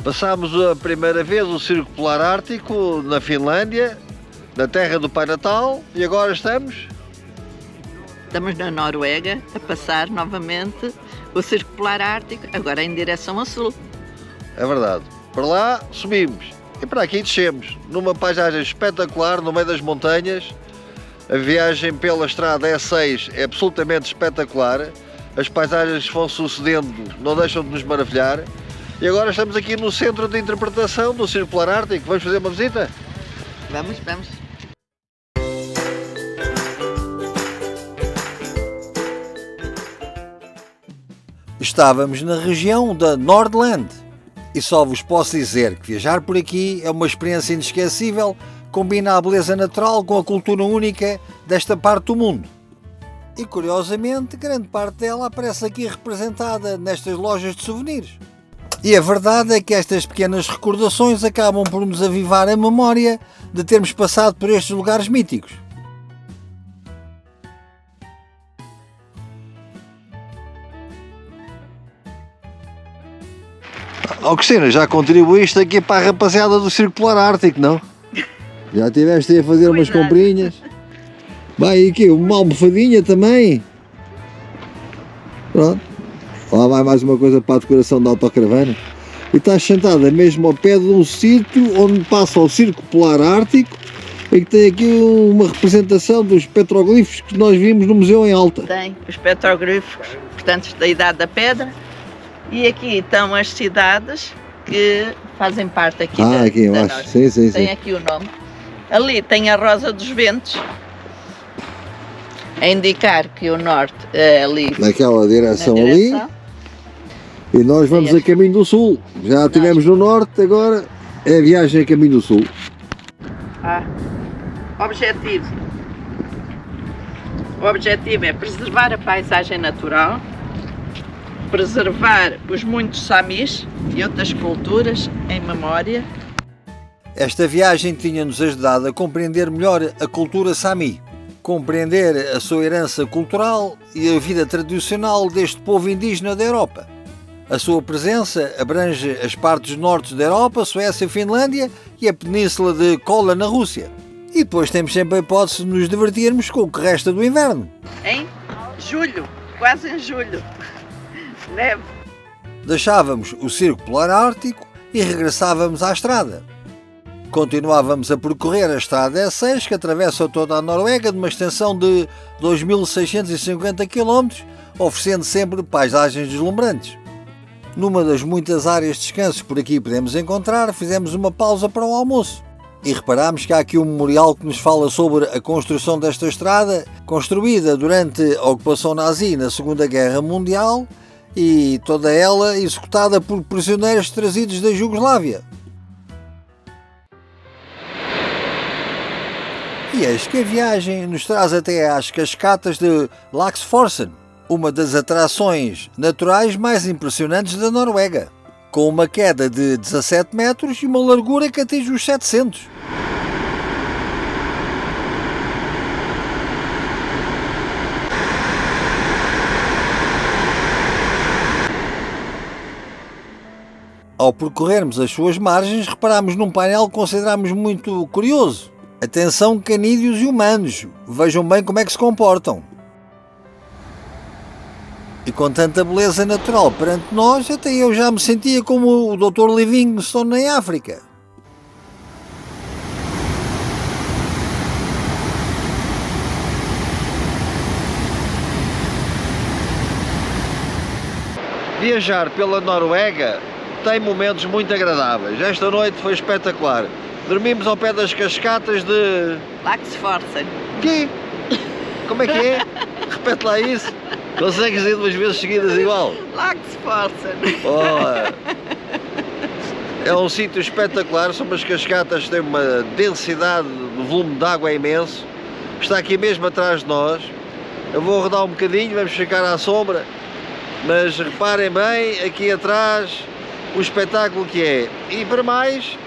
Passámos a primeira vez o Círculo Polar Ártico na Finlândia, na terra do Pai Natal, e agora estamos na Noruega a passar novamente o Círculo Polar Ártico, agora em direção ao sul. É verdade. Para lá subimos e para aqui descemos, numa paisagem espetacular no meio das montanhas. A viagem pela estrada E6 é absolutamente espetacular. As paisagens que vão sucedendo não deixam de nos maravilhar. E agora estamos aqui no centro de interpretação do Círculo Polar Ártico. Vamos fazer uma visita? Vamos. Estávamos na região da Nordland e só vos posso dizer que viajar por aqui é uma experiência inesquecível, combina a beleza natural com a cultura única desta parte do mundo. E curiosamente, grande parte dela aparece aqui representada nestas lojas de souvenirs. E a verdade é que estas pequenas recordações acabam por nos avivar a memória de termos passado por estes lugares míticos. Cristina, já contribuíste aqui para a rapaziada do Círculo Polar Ártico, não? Já estiveste aí a fazer umas comprinhas? Vai, e aqui, uma almofadinha também. Pronto. Lá vai mais uma coisa para a decoração da autocaravana. E estás sentada mesmo ao pé de um sítio onde passa o Círculo Polar Ártico e que tem aqui uma representação dos petroglifos que nós vimos no museu em Alta. Tem os petroglifos, portanto, da Idade da Pedra. E aqui estão as cidades que fazem parte aqui aqui embaixo. Sim. Tem aqui o nome. Ali tem a Rosa dos Ventos, a indicar que o norte é ali. Naquela direção ali. E nós vamos a caminho do sul. Já estivemos no norte, agora é a viagem a caminho do sul. Objetivo. O objetivo é preservar a paisagem natural, preservar os muitos samis e outras culturas em memória. Esta viagem tinha-nos ajudado a compreender melhor a cultura Sami, compreender a sua herança cultural e a vida tradicional deste povo indígena da Europa. A sua presença abrange as partes norte da Europa, Suécia e Finlândia e a península de Kola na Rússia. E depois temos sempre a hipótese de nos divertirmos com o que resta do inverno. Em julho, quase em julho. Neve. Deixávamos o Círculo Polar Ártico e regressávamos à estrada. Continuávamos a percorrer a estrada E6 que atravessa toda a Noruega numa extensão de 2.650 km, oferecendo sempre paisagens deslumbrantes. Numa das muitas áreas de descanso que por aqui podemos encontrar, fizemos uma pausa para o almoço. E reparámos que há aqui um memorial que nos fala sobre a construção desta estrada, construída durante a ocupação nazi na Segunda Guerra Mundial e toda ela executada por prisioneiros trazidos da Jugoslávia. E eis que a viagem nos traz até às cascatas de Laxforsen, uma das atrações naturais mais impressionantes da Noruega, com uma queda de 17 metros e uma largura que atinge os 700. Ao percorrermos as suas margens, reparámos num painel que considerámos muito curioso. Atenção, canídeos e humanos, vejam bem como é que se comportam. E com tanta beleza natural perante nós, até eu já me sentia como o Dr. Livingstone em África. Viajar pela Noruega tem momentos muito agradáveis. Esta noite foi espetacular. Dormimos ao pé das cascatas de... Laxforsen. Quê? Como é que é? Repete lá isso. Consegues ir 2 vezes seguidas igual? Laxforsen. É um sítio espetacular. São umas cascatas que têm uma densidade, o volume de água é imenso. Está aqui mesmo atrás de nós. Eu vou rodar um bocadinho, vamos ficar à sombra. Mas reparem bem, aqui atrás, o espetáculo que é. E para mais,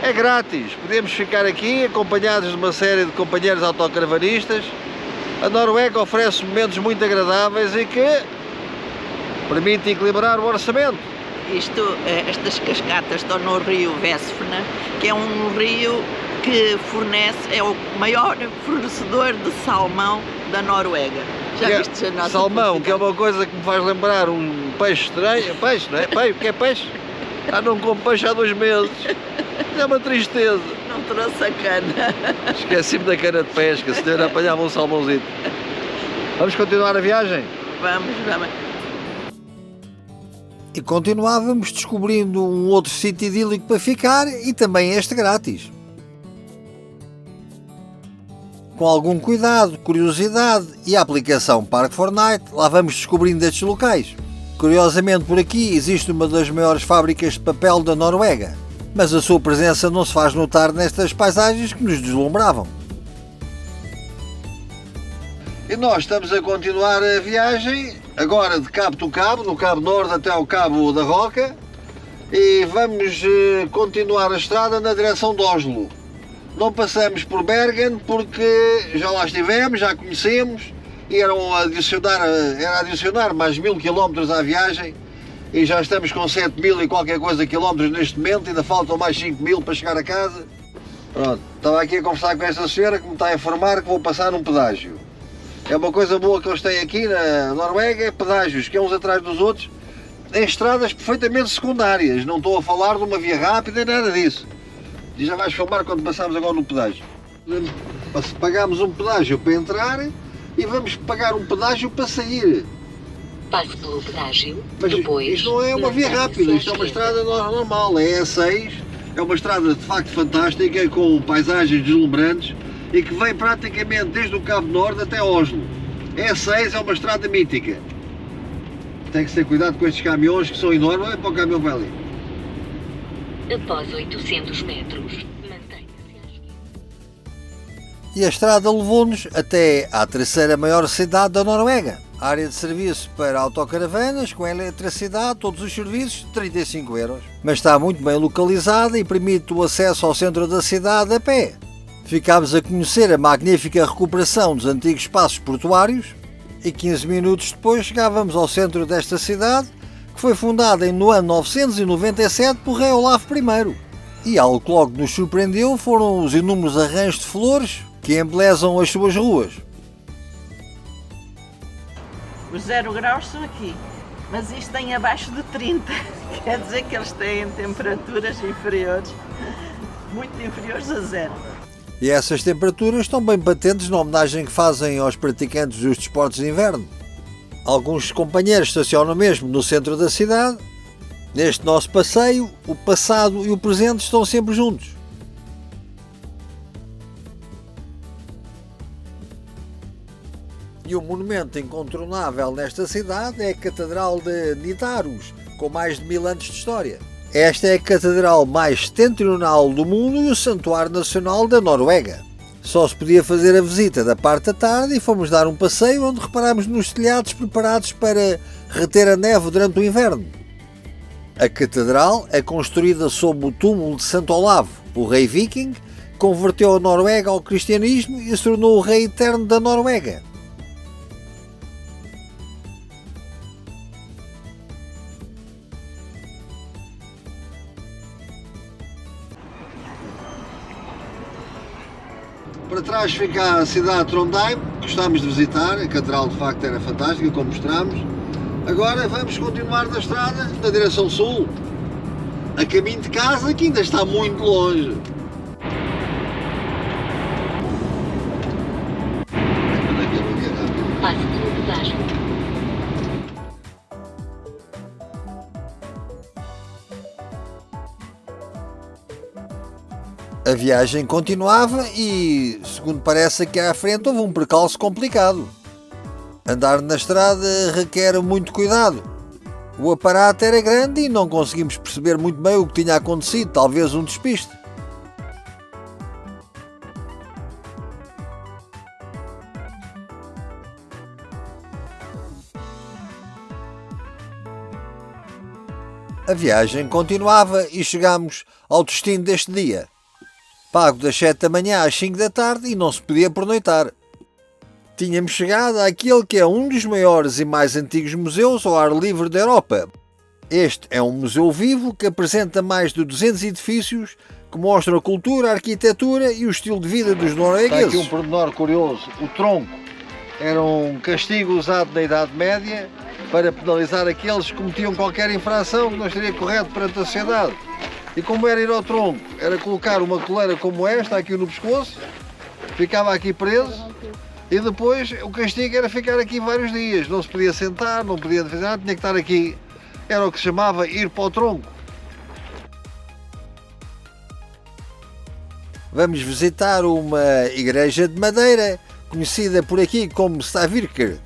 é grátis. Podemos ficar aqui acompanhados de uma série de companheiros autocaravanistas. A Noruega oferece momentos muito agradáveis e que permite equilibrar o orçamento. Estas cascatas estão no rio Vesfna, que é um rio que é o maior fornecedor de salmão da Noruega. Já viste a nossa salmão, que é uma coisa que me faz lembrar um peixe estranho. Peixe, não é? Peixe, o que é peixe? Não como peixe há 2 meses. É uma tristeza. Não trouxe a cana. Esqueci-me da cana de pesca, a senhora apanhava um salmãozito. Vamos continuar a viagem? Vamos. E continuávamos descobrindo um outro sítio idílico para ficar e também este grátis. Com algum cuidado, curiosidade e a aplicação Park4Night, lá vamos descobrindo estes locais. Curiosamente, por aqui existe uma das maiores fábricas de papel da Noruega, mas a sua presença não se faz notar nestas paisagens que nos deslumbravam. E nós estamos a continuar a viagem, agora de Cabo do Cabo, do Cabo Norte até ao Cabo da Roca, e vamos continuar a estrada na direção de Oslo. Não passamos por Bergen porque já lá estivemos, já conhecemos, e era adicionar mais 1000 km à viagem, e já estamos com 7000 e qualquer coisa quilómetros neste momento, ainda faltam mais 5000 para chegar a casa. Pronto, estava aqui a conversar com esta senhora que me está a informar que vou passar num pedágio. É uma coisa boa que eles têm aqui na Noruega, é pedágios, que é uns atrás dos outros, em estradas perfeitamente secundárias, não estou a falar de uma via rápida, nada disso. E já vais filmar quando passarmos agora no pedágio. Pagámos um pedágio para entrar e vamos pagar um pedágio para sair. Passe pelo pedágio, mas depois... isto não é uma via rápida, isto é uma estrada normal, é E6, é uma estrada de facto fantástica, com paisagens deslumbrantes e que vem praticamente desde o Cabo Norte até Oslo. E6 é uma estrada mítica. Tem que ter cuidado com estes caminhões que são enormes, é para o caminhão vai ali. Após 800 metros, mantenha-se à esquerda. E a estrada levou-nos até à terceira maior cidade da Noruega. Área de serviço para autocaravanas, com eletricidade, todos os serviços, 35 euros. Mas está muito bem localizada e permite o acesso ao centro da cidade a pé. Ficámos a conhecer a magnífica recuperação dos antigos espaços portuários e 15 minutos depois chegávamos ao centro desta cidade, que foi fundada no ano 997 por rei Olaf I. E algo que logo nos surpreendeu foram os inúmeros arranjos de flores que embelezam as suas ruas. Os 0 graus são aqui, mas isto tem abaixo de 30, quer dizer que eles têm temperaturas inferiores, muito inferiores a 0. E essas temperaturas estão bem patentes na homenagem que fazem aos praticantes dos desportos de inverno. Alguns companheiros estacionam mesmo no centro da cidade. Neste nosso passeio, o passado e o presente estão sempre juntos. E o monumento incontornável nesta cidade é a Catedral de Nidaros, com mais de 1000 anos de história. Esta é a catedral mais setentrional do mundo e o santuário nacional da Noruega. Só se podia fazer a visita da parte da tarde e fomos dar um passeio onde reparámos nos telhados preparados para reter a neve durante o inverno. A catedral é construída sob o túmulo de Santo Olavo, o rei viking, que converteu a Noruega ao cristianismo e se tornou o rei eterno da Noruega. Para trás fica a cidade de Trondheim, que gostámos de visitar, a catedral de facto era fantástica, como mostramos. Agora vamos continuar na estrada, na direção sul, a caminho de casa, que ainda está muito longe. Passe pelo pedágio. A viagem continuava e, segundo parece aqui à frente, houve um percalço complicado. Andar na estrada requer muito cuidado. O aparato era grande e não conseguimos perceber muito bem o que tinha acontecido, talvez um despiste. A viagem continuava e chegámos ao destino deste dia. Pago das 7 da manhã às 5 da tarde e não se podia pernoitar. Tínhamos chegado àquele que é um dos maiores e mais antigos museus ao ar livre da Europa. Este é um museu vivo que apresenta mais de 200 edifícios que mostram a cultura, a arquitetura e o estilo de vida dos Está noruegueses. aqui um pormenor curioso. O tronco era um castigo usado na Idade Média para penalizar aqueles que cometiam qualquer infração que não estaria correto perante a sociedade. E como era ir ao tronco? Era colocar uma coleira como esta aqui no pescoço, ficava aqui preso e depois o castigo era ficar aqui vários dias. Não se podia sentar, não podia fazer nada, tinha que estar aqui. Era o que se chamava ir para o tronco. Vamos visitar uma igreja de madeira, conhecida por aqui como Stavkirke,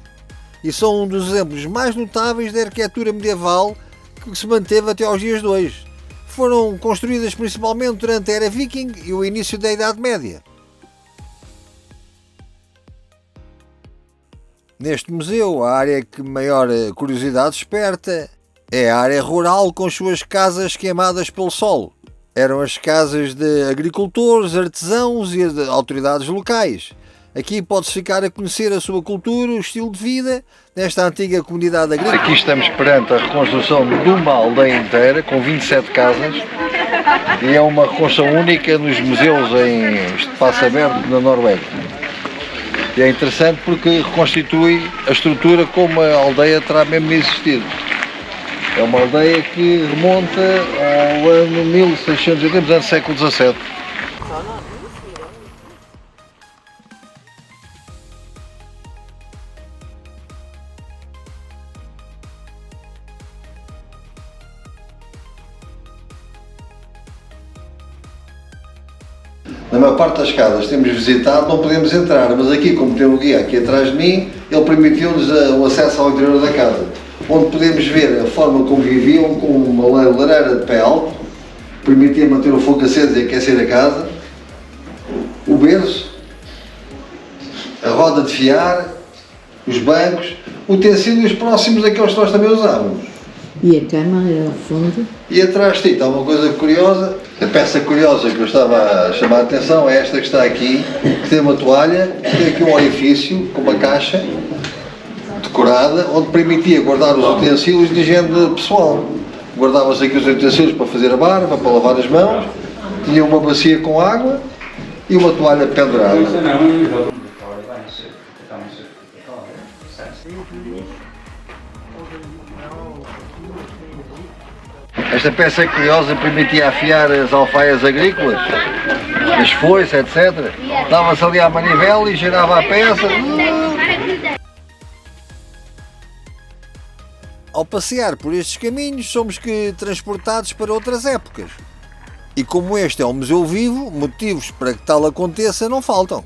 e são um dos exemplos mais notáveis da arquitetura medieval que se manteve até aos dias de hoje. Foram construídas principalmente durante a era viking e o início da Idade Média. Neste museu, a área que maior curiosidade desperta é a área rural com as suas casas queimadas pelo sol. Eram as casas de agricultores, artesãos e de autoridades locais. Aqui pode-se ficar a conhecer a sua cultura, o estilo de vida nesta antiga comunidade agrícola. Aqui estamos perante a reconstrução de uma aldeia inteira, com 27 casas, e é uma reconstrução única nos museus em espaço aberto na Noruega. E é interessante porque reconstitui a estrutura como a aldeia terá mesmo existido. É uma aldeia que remonta ao ano 1680, antes do século XVII. Na maior parte das casas que temos visitado não podemos entrar, mas aqui, como tem o guia aqui atrás de mim, ele permitiu-nos o acesso ao interior da casa, onde podemos ver a forma como viviam com uma lareira de pé alto, permitia manter o fogo aceso e aquecer a casa, o berço, a roda de fiar, os bancos, utensílios próximos daqueles que nós também usávamos. E a cama era ao fundo. E atrás de ti está uma coisa curiosa, a peça curiosa que eu estava a chamar a atenção é esta que está aqui, que tem uma toalha, tem aqui um orifício com uma caixa decorada, onde permitia guardar os utensílios de higiene pessoal. Guardava-se aqui os utensílios para fazer a barba, para lavar as mãos, tinha uma bacia com água e uma toalha pendurada. Esta peça curiosa permitia afiar as alfaias agrícolas, as foices, etc. Dava-se ali à manivela e girava a peça. Ao passear por estes caminhos, somos que transportados para outras épocas. E como este é um museu vivo, motivos para que tal aconteça não faltam.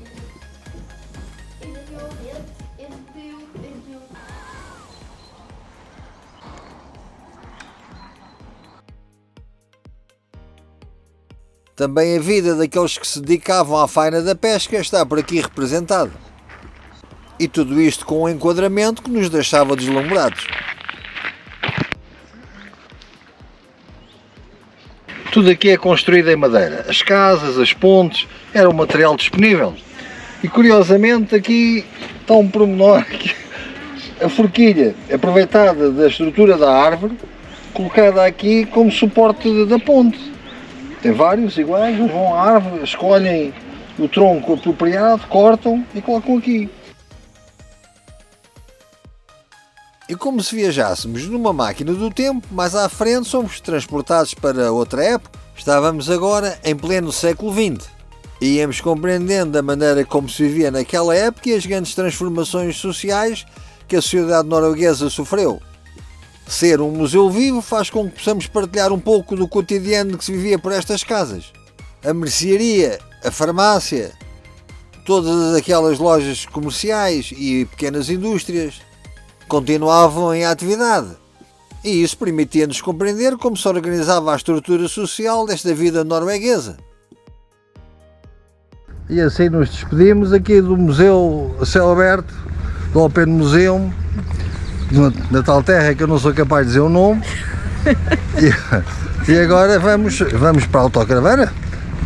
Também a vida daqueles que se dedicavam à faina da pesca está por aqui representada. E tudo isto com um enquadramento que nos deixava deslumbrados. Tudo aqui é construído em madeira. As casas, as pontes, era o material disponível. E curiosamente aqui está um pormenor, a forquilha aproveitada da estrutura da árvore, colocada aqui como suporte da ponte. Tem vários iguais, eles vão à árvore, escolhem o tronco apropriado, cortam e colocam aqui. E como se viajássemos numa máquina do tempo, mais à frente somos transportados para outra época. Estávamos agora em pleno século XX. E íamos compreendendo a maneira como se vivia naquela época e as grandes transformações sociais que a sociedade norueguesa sofreu. Ser um museu vivo faz com que possamos partilhar um pouco do cotidiano que se vivia por estas casas. A mercearia, a farmácia, todas aquelas lojas comerciais e pequenas indústrias continuavam em atividade. E isso permitia-nos compreender como se organizava a estrutura social desta vida norueguesa. E assim nos despedimos aqui do Museu a Céu Aberto, do Open Museum, na tal terra que eu não sou capaz de dizer o nome. E agora vamos para a autocaravana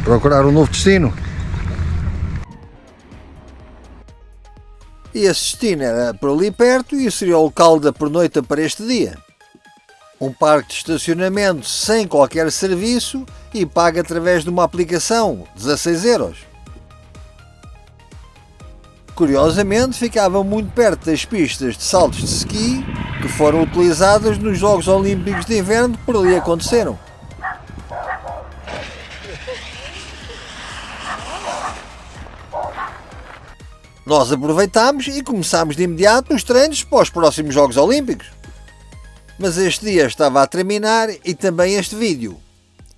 procurar um novo destino. E esse destino era por ali perto e seria o local da pernoita para este dia. Um parque de estacionamento sem qualquer serviço e paga através de uma aplicação, 16 €. Curiosamente, ficava muito perto das pistas de saltos de ski que foram utilizadas nos Jogos Olímpicos de Inverno que por ali aconteceram. Nós aproveitámos e começámos de imediato os treinos para os próximos Jogos Olímpicos. Mas este dia estava a terminar e também este vídeo.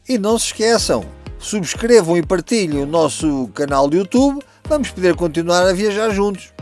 E não se esqueçam, subscrevam e partilhem o nosso canal de YouTube, vamos poder continuar a viajar juntos.